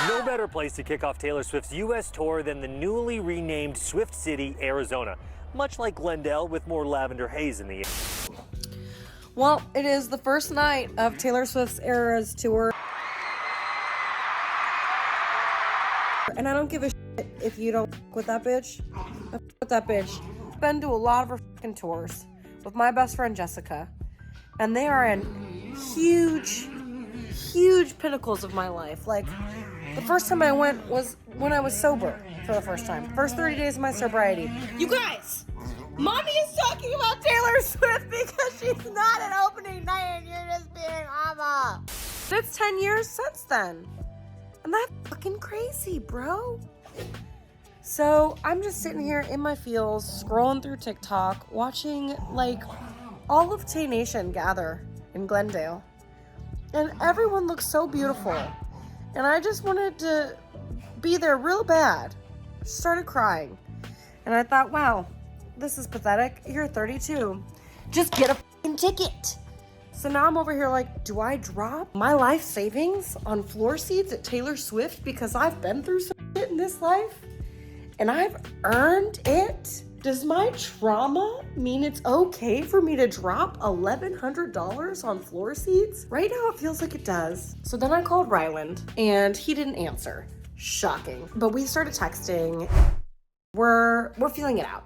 No better place to kick off Taylor Swift's U.S. tour than the newly renamed Swift City, Arizona. Much like Glendale, with more lavender haze in the air. Well, it is the first night of Taylor Swift's Eras tour. And I don't give a shit if you don't with that bitch. I with that bitch. I've been to a lot of her fucking tours with my best friend Jessica. And they are in huge pinnacles of my life. Like, the first time I went was when I was sober for the first time. First 30 days of my sobriety. You guys, Mommy is talking about Taylor Swift because she's not an opening night and you're just being Mama. It's 10 years since then. And that's fucking crazy, bro. So I'm just sitting here in my feels, scrolling through TikTok, watching like all of Tay Nation gather in Glendale. And everyone looks so beautiful. And I just wanted to be there real bad. Started crying. And I thought, wow, this is pathetic. You're 32. Just get a fucking ticket. So now I'm over here like, do I drop my life savings on floor seats at Taylor Swift because I've been through some shit in this life and I've earned it? Does my trauma mean it's okay for me to drop $1,100 on floor seats? Right now it feels like it does. So then I called Ryland and he didn't answer. Shocking. But we started texting. We're feeling it out.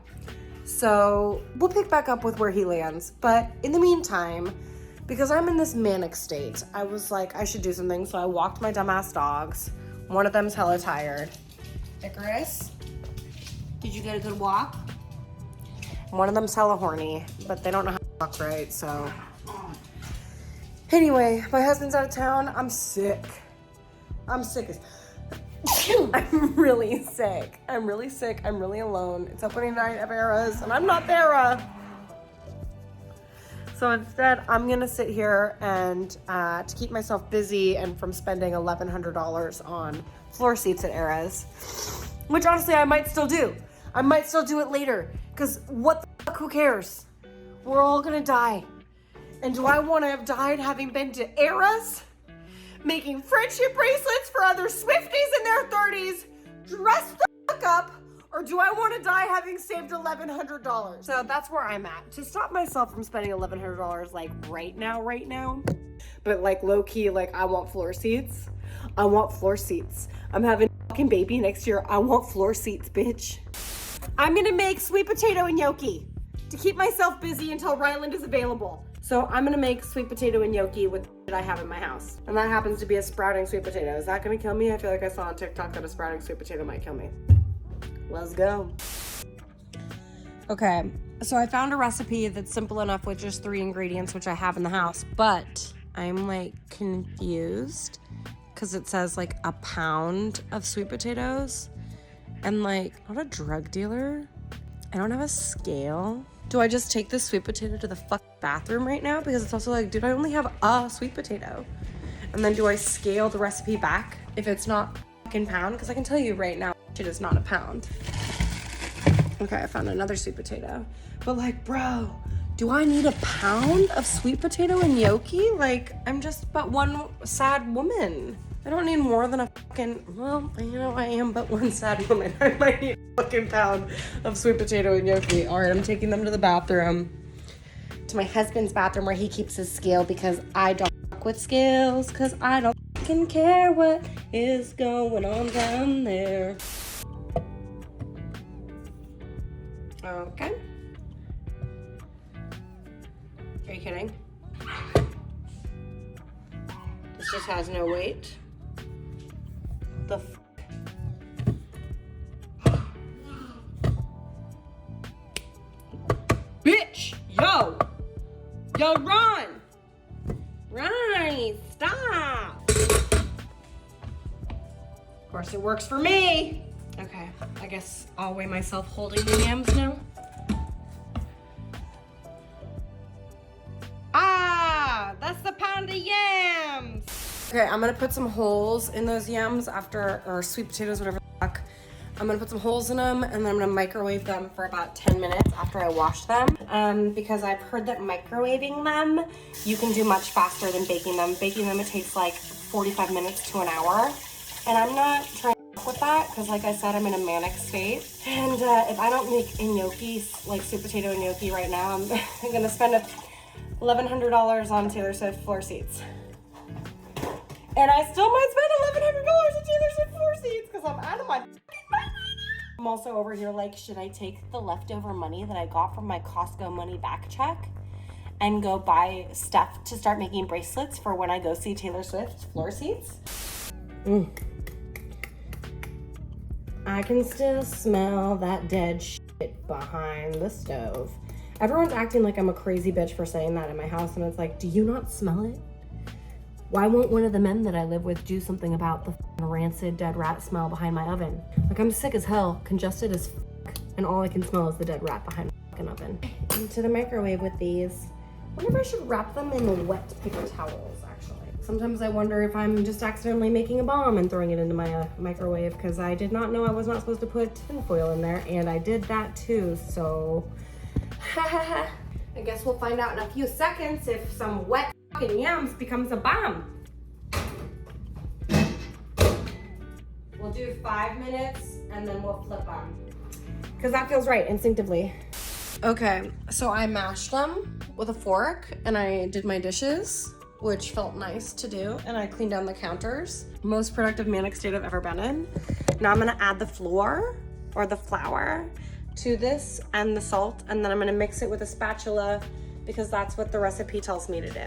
So we'll pick back up with where he lands. But in the meantime, because I'm in this manic state, I was like, I should do something. So I walked my dumbass dogs. One of them's hella tired. Icarus, did you get a good walk? One of them's hella horny, but they don't know how to walk right, so. Anyway, my husband's out of town. I'm sick. I'm sick as... I'm really sick. I'm really sick. I'm really alone. It's opening night of Eras, and I'm not there. So instead, I'm gonna sit here and to keep myself busy and from spending $1,100 on floor seats at Eras, which honestly I might still do. I might still do it later, because what the fuck, who cares? We're all gonna die. And do I want to have died having been to Eras, making friendship bracelets for other Swifties in their 30s, dressed the fuck up, or do I want to die having saved $1,100? So that's where I'm at. To stop myself from spending $1,100 like right now, but like low key, like I want floor seats. I want floor seats. I'm having a fucking baby next year. I want floor seats, bitch. I'm gonna make sweet potato and gnocchi to keep myself busy until Ryland is available. So I'm gonna make sweet potato and gnocchi with what I have in my house. And that happens to be a sprouting sweet potato. Is that gonna kill me? I feel like I saw on TikTok that a sprouting sweet potato might kill me. Let's go. Okay, so I found a recipe that's simple enough with just 3 ingredients, which I have in the house, but I'm like confused because it says like a pound of sweet potatoes. And like, I'm not a drug dealer. I don't have a scale. Do I just take this sweet potato to the bathroom right now? Because it's also like, dude, I only have a sweet potato. And then do I scale the recipe back if it's not fucking pound? Because I can tell you right now, it is not a pound. Okay, I found another sweet potato. But like, bro, do I need a pound of sweet potato and gnocchi? Like, I'm just but one sad woman. I don't need more than a fucking, well, you know, I am but one sad woman. I might need a fucking pound of sweet potato and gnocchi. All right, I'm taking them to the bathroom. To my husband's bathroom where he keeps his scale because I don't fuck with scales because I don't fucking care what is going on down there. Okay. Are you kidding? This just has no weight. The bitch! Yo! Yo, run! Run! Stop! Of course it works for me! Okay, I guess I'll weigh myself holding the yams now. Ah! That's the pound of yams! Okay, I'm gonna put some holes in those yams or sweet potatoes, whatever the fuck. I'm gonna put some holes in them and then I'm gonna microwave them for about 10 minutes after I wash them. Because I've heard that microwaving them, you can do much faster than baking them. Baking them, it takes like 45 minutes to an hour. And I'm not trying to with that because, like I said, I'm in a manic state. And if I don't make gnocchi, like sweet potato gnocchi right now, I'm gonna spend $1,100 on Taylor Swift floor seats. And I still might spend $1,100 on Taylor Swift floor seats because I'm out of my mind. I'm also over here like, should I take the leftover money that I got from my Costco money back check and go buy stuff to start making bracelets for when I go see Taylor Swift floor seats? I can still smell that dead shit behind the stove. Everyone's acting like I'm a crazy bitch for saying that in my house, and it's like, do you not smell it? Why won't one of the men that I live with do something about the rancid dead rat smell behind my oven? Like, I'm sick as hell, congested as fuck, and all I can smell is the dead rat behind my fucking oven. Into the microwave with these. I wonder if I should wrap them in wet paper towels, actually. Sometimes I wonder if I'm just accidentally making a bomb and throwing it into my microwave, because I did not know I was not supposed to put tinfoil in there, and I did that too, so... I guess we'll find out in a few seconds if some wet fucking yams becomes a bomb. We'll do 5 minutes and then we'll flip them, because that feels right instinctively. Okay, so I mashed them with a fork and I did my dishes, which felt nice to do, and I cleaned down the counters. Most productive manic state I've ever been in. Now I'm gonna add the flour or the flour to this and the salt, and then I'm gonna mix it with a spatula because that's what the recipe tells me to do.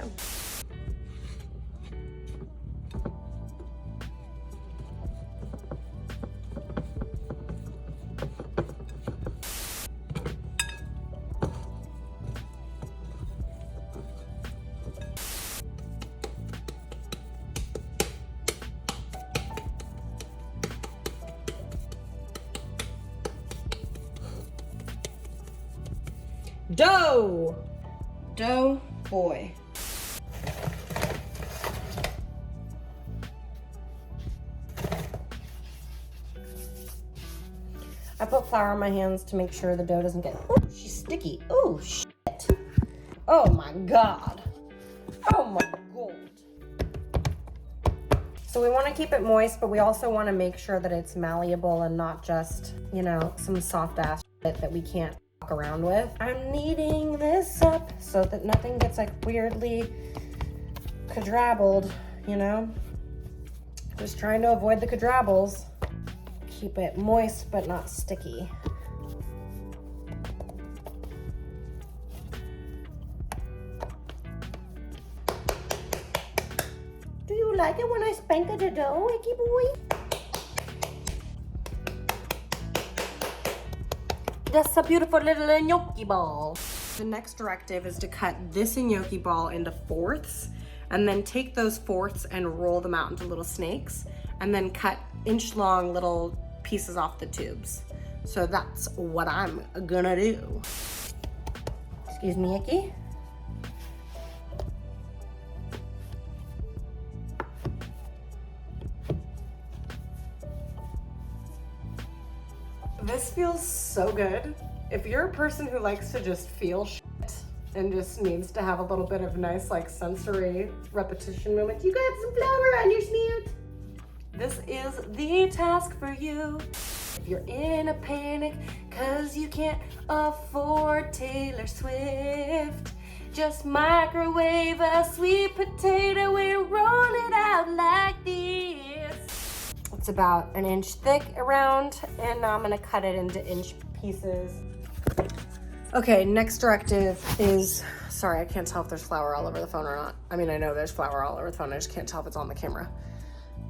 Dough! Dough boy. I put flour on my hands to make sure the dough doesn't get... Oh, she's sticky. Oh, shit. Oh, my God. Oh, my God. So we want to keep it moist, but we also want to make sure that it's malleable and not just, you know, some soft-ass shit that we can't around with. I'm kneading this up so that nothing gets like weirdly quadrabled, you know? Just trying to avoid the quadrables. Keep it moist but not sticky. Do you like it when I spank the dough, Icky boy? That's a beautiful little gnocchi ball. The next directive is to cut this gnocchi ball into fourths, and then take those fourths and roll them out into little snakes, and then cut inch-long little pieces off the tubes. So that's what I'm gonna do. Excuse me, Icky. This feels so good. If you're a person who likes to just feel shit and just needs to have a little bit of nice like sensory repetition moment, you got some flour on your snoot. This is the task for you. If you're in a panic cause you can't afford Taylor Swift, just microwave a sweet potato and roll it out like this. It's about an inch thick around, and now I'm gonna cut it into inch pieces. Okay, next directive is, sorry, I can't tell if there's flour all over the phone or not. I mean, I know there's flour all over the phone, I just can't tell if it's on the camera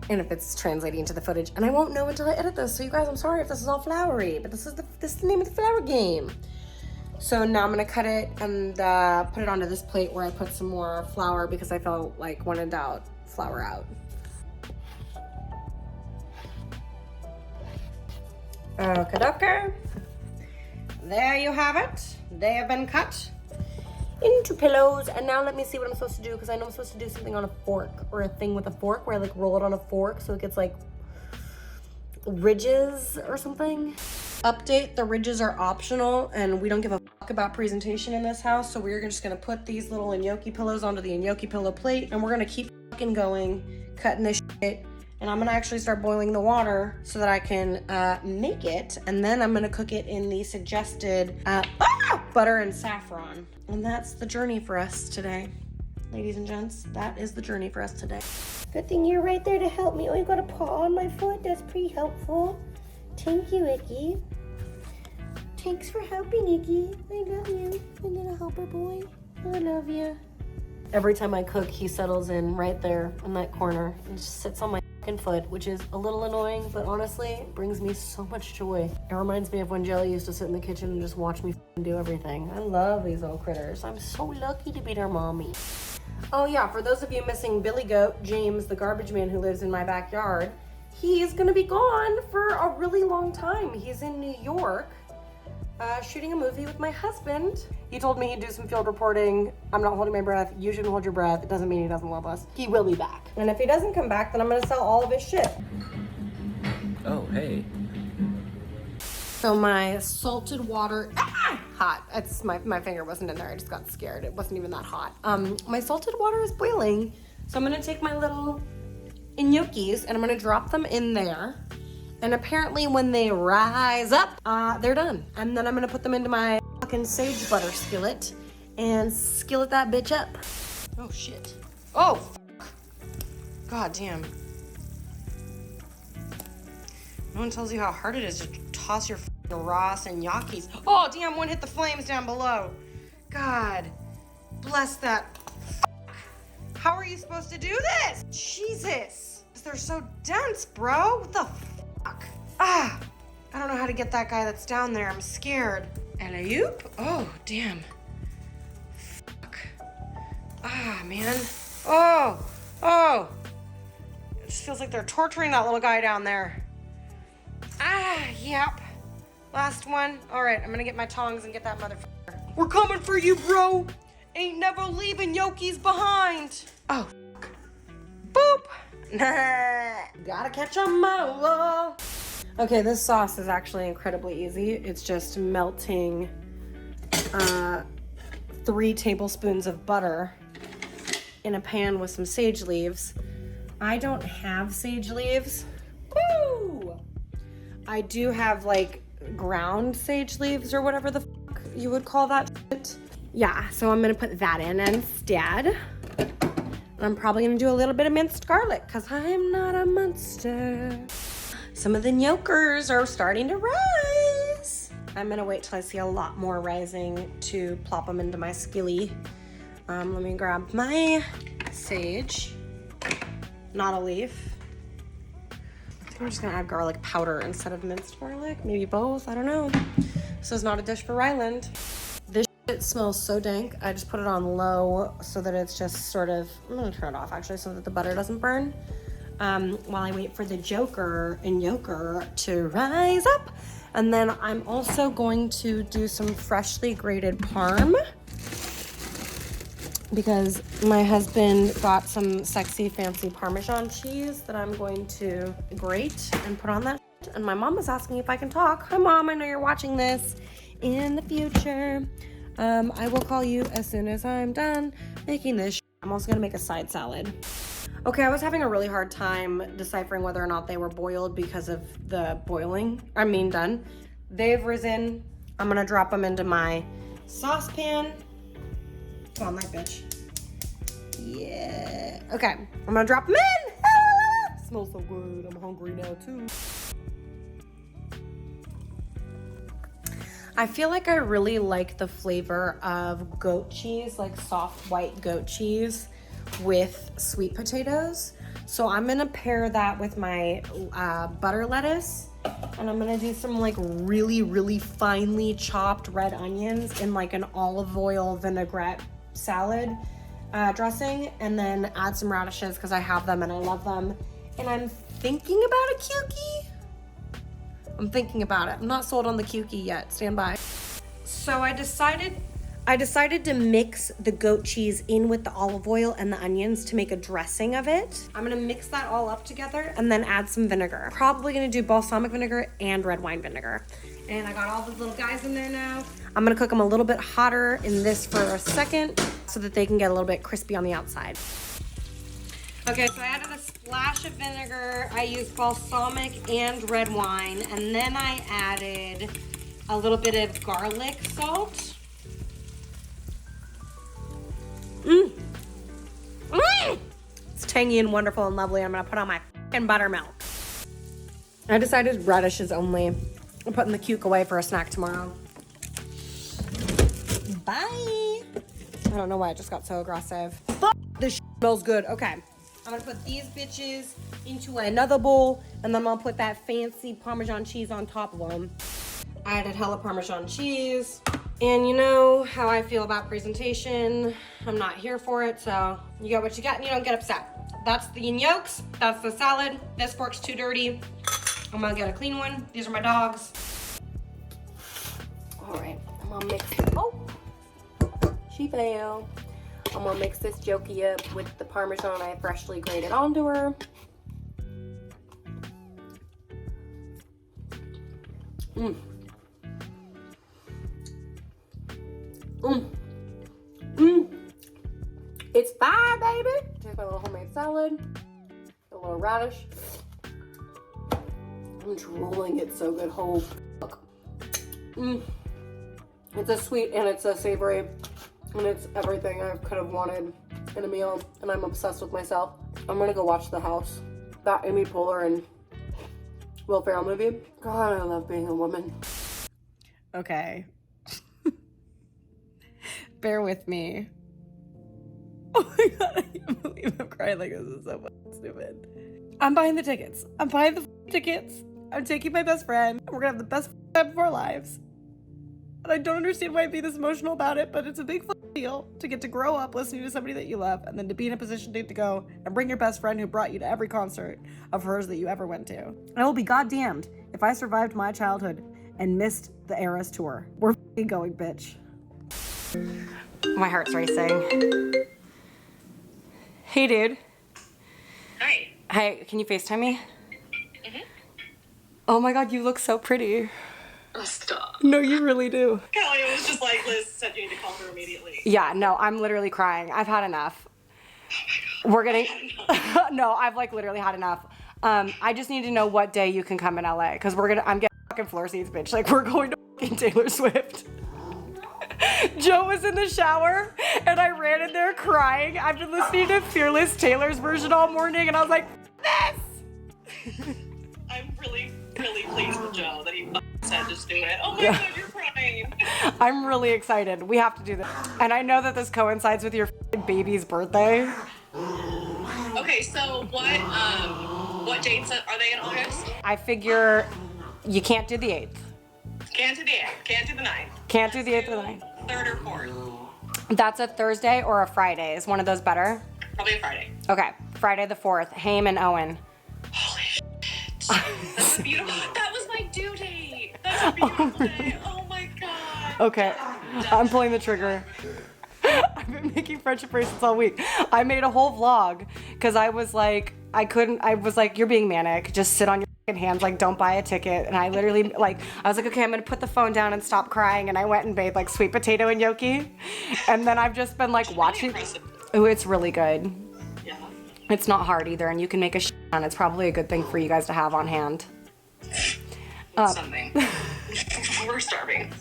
and if it's translating into the footage, and I won't know until I edit this. So you guys, I'm sorry if this is all floury, but this is the name of the flour game. So now I'm gonna cut it and put it onto this plate where I put some more flour because I felt like when in doubt, flour out. Okay, there you have it. They have been cut into pillows, and now let me see what I'm supposed to do, because I know I'm supposed to do something on a fork, or a thing with a fork where I like roll it on a fork so it gets like ridges or something. Update, the ridges are optional and we don't give a fuck about presentation in this house, so we're just gonna put these little gnocchi pillows onto the gnocchi pillow plate, and we're gonna keep fucking going, cutting this shit And I'm gonna actually start boiling the water so that I can make it. And then I'm gonna cook it in the suggested butter and saffron. And that's the journey for us today. Ladies and gents, that is the journey for us today. Good thing you're right there to help me. Oh, you got a paw on my foot. That's pretty helpful. Thank you, Icky. Thanks for helping, Icky. I love you. My little helper boy. I love you. Every time I cook, he settles in right there in that corner and just sits on my fucking foot, which is a little annoying, but honestly, it brings me so much joy. It reminds me of when Jelly used to sit in the kitchen and just watch me do everything. I love these little critters. I'm so lucky to be their mommy. Oh yeah, for those of you missing Billy Goat, James, the garbage man who lives in my backyard, he's gonna be gone for a really long time. He's in New York, shooting a movie with my husband. He told me he'd do some field reporting. I'm not holding my breath. You shouldn't hold your breath. It doesn't mean he doesn't love us. He will be back. And if he doesn't come back, then I'm gonna sell all of his shit. Oh, hey. So my salted water, hot. It's my finger wasn't in there. I just got scared. It wasn't even that hot. My salted water is boiling. So I'm gonna take my little gnocchis and I'm gonna drop them in there. And apparently when they rise up, they're done. And then I'm gonna put them into my fucking sage butter skillet and skillet that bitch up. Oh shit. Oh, fuck. God damn. No one tells you how hard it is to toss your Ross and gnocchis. Oh damn, one hit the flames down below. God, bless that. How are you supposed to do this? Jesus, they're so dense, bro. What the fuck? I don't know how to get that guy that's down there. I'm scared. Alley-oop? Oh, damn. Fuck. Man. Oh. It just feels like they're torturing that little guy down there. Yep. Last one. All right, I'm gonna get my tongs and get that motherfucker. We're coming for you, bro. Ain't never leaving Yoki's behind. Oh, fuck. Boop. Gotta catch 'em all. Okay, this sauce is actually incredibly easy. It's just melting 3 tablespoons of butter in a pan with some sage leaves. I don't have sage leaves. Woo! I do have like ground sage leaves or whatever the fuck you would call that shit. Yeah, so I'm gonna put that in instead. I'm probably gonna do a little bit of minced garlic because I'm not a monster. Some of the gnocchis are starting to rise. I'm gonna wait till I see a lot more rising to plop them into my skilly. Let me grab my sage, not a leaf. I think we're just gonna add garlic powder instead of minced garlic. Maybe both, I don't know. This is not a dish for Ryland. This shit smells so dank. I just put it on low so that it's just sort of, I'm gonna turn it off actually so that the butter doesn't burn. While I wait for the Joker and Yoker to rise up. And then I'm also going to do some freshly grated parm because my husband got some sexy fancy Parmesan cheese that I'm going to grate and put on that. And my mom was asking if I can talk. Hi Mom, I know you're watching this in the future. I will call you as soon as I'm done making this. I'm also gonna make a side salad. Okay, I was having a really hard time deciphering whether or not they were boiled because of the done. They've risen. I'm gonna drop them into my saucepan. Come on, that bitch. Yeah. Okay, I'm gonna drop them in. Smells so good. I'm hungry now too. I feel like I really like the flavor of goat cheese, like soft white goat cheese with sweet potatoes. So I'm gonna pair that with my butter lettuce, and I'm gonna do some like really, really finely chopped red onions in like an olive oil vinaigrette salad dressing, and then add some radishes because I have them and I love them. And I'm thinking about a kewkey. I'm thinking about it. I'm not sold on the kewkey yet. Stand by. So I decided to mix the goat cheese in with the olive oil and the onions to make a dressing of it. I'm gonna mix that all up together and then add some vinegar. Probably gonna do balsamic vinegar and red wine vinegar. And I got all the little guys in there now. I'm gonna cook them a little bit hotter in this for a second so that they can get a little bit crispy on the outside. Okay, so I added a splash of vinegar. I used balsamic and red wine. And then I added a little bit of garlic salt. Mmm. Mmm. It's tangy and wonderful and lovely. I'm gonna put on my fucking buttermilk. I decided radishes only. I'm putting the cuke away for a snack tomorrow. Bye. I don't know why I just got so aggressive. Fuck, this smells good. Okay. I'm gonna put these bitches into another bowl, and then I'm gonna put that fancy Parmesan cheese on top of them. I added hella Parmesan cheese. And you know how I feel about presentation. I'm not here for it, so you get what you got and you don't get upset. That's the yolks, that's the salad. This fork's too dirty. I'm gonna get a clean one. These are my dogs. All right, I'm gonna mix it. Oh, she fell. I'm gonna mix this jokey up with the Parmesan I freshly grated onto her. Mmm. Mmm. Mmm. It's fire, baby. Take my little homemade salad, a little radish. I'm drooling. It's so good. Whole fuck. Mmm. It's a sweet and it's a savory. And it's everything I could have wanted in a meal, and I'm obsessed with myself. I'm gonna go watch The House, that Amy Poehler and Will Ferrell movie. God, I love being a woman. Okay. Bear with me. Oh my god, I can't believe I'm crying like this is so fucking stupid. I'm buying the tickets. I'm buying the tickets. I'm taking my best friend. We're gonna have the best time of our lives. And I don't understand why I'd be this emotional about it, but it's a big deal to get to grow up listening to somebody that you love, and then to be in a position to go and bring your best friend who brought you to every concert of hers that you ever went to. I will be goddamned if I survived my childhood and missed the Eras tour. We're f***ing going, bitch. My heart's racing. Hey, dude. Hi. Hi, can you FaceTime me? Mm-hmm. Oh my god, you look so pretty. Oh, stop. No, you really do. Kelly was just like, Liz said you need to call her immediately. Yeah, no, I'm literally crying. I've had enough. We're getting... No, I've like literally had enough. I just need to know what day you can come in LA, because I'm getting fucking floor seats, bitch. Like, we're going to fucking Taylor Swift. Joe was in the shower, and I ran in there crying. I've been listening to Fearless Taylor's version all morning, and I was like, this! I'm really pleased with Joe that he said just do it. Oh my god, you're crying. I'm really excited. We have to do this. And I know that this coincides with your baby's birthday. Okay, so what dates are they in August? I figure you can't do the 8th. Can't do the 8th, can't do the 9th. Can't do the 8th or the 9th. 3rd or 4th. That's a Thursday or a Friday. Is one of those better? Probably a Friday. Okay, Friday the 4th. Haim and Owen. Holy shit. That's a beautiful, that was my due date. That's a beautiful day. Oh my god. Okay, I'm pulling the trigger. I've been making friendship bracelets all week. I made a whole vlog because I was like, you're being manic. Just sit on your fucking hands, like, don't buy a ticket. And I literally, like, I was like, okay, I'm gonna put the phone down and stop crying. And I went and made like sweet potato and gnocchi. And then I've just been like watching. Oh, it's really good. Yeah. It's not hard either, and you can make a ton. It's probably a good thing for you guys to have on hand. Something. We're starving.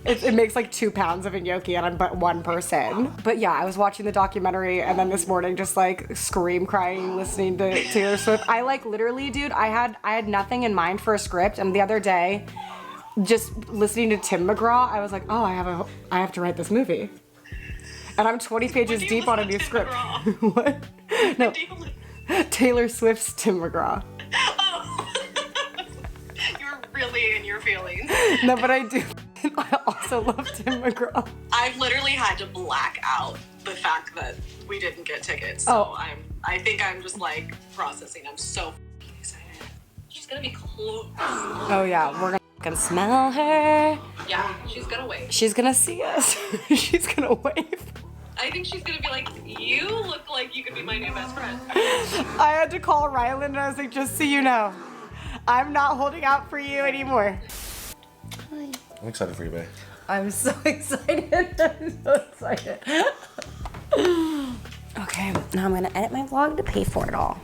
It makes like 2 pounds of a gnocchi, and I'm but one person. But yeah, I was watching the documentary, and then this morning just like scream crying listening to Taylor Swift. I like literally, dude, I had nothing in mind for a script, and the other day, just listening to Tim McGraw, I was like, oh, I have to write this movie. And I'm 20 pages deep on a new script. What? No, Taylor Swift's Tim McGraw. Oh. You're really in your feelings. No, but I do. I also love Tim McGraw. I've literally had to black out the fact that we didn't get tickets. So I think I'm just like processing. I'm so excited. She's gonna be close. Oh yeah, we're gonna smell her. Yeah, she's gonna wave. She's gonna see us. She's gonna wave. I think she's gonna be like, you look like you could be my new best friend. I had to call Rylan and I was like, just so you know, I'm not holding out for you anymore. Hi. I'm excited for you, babe. I'm so excited. I'm so excited. Okay, now I'm gonna edit my vlog to pay for it all.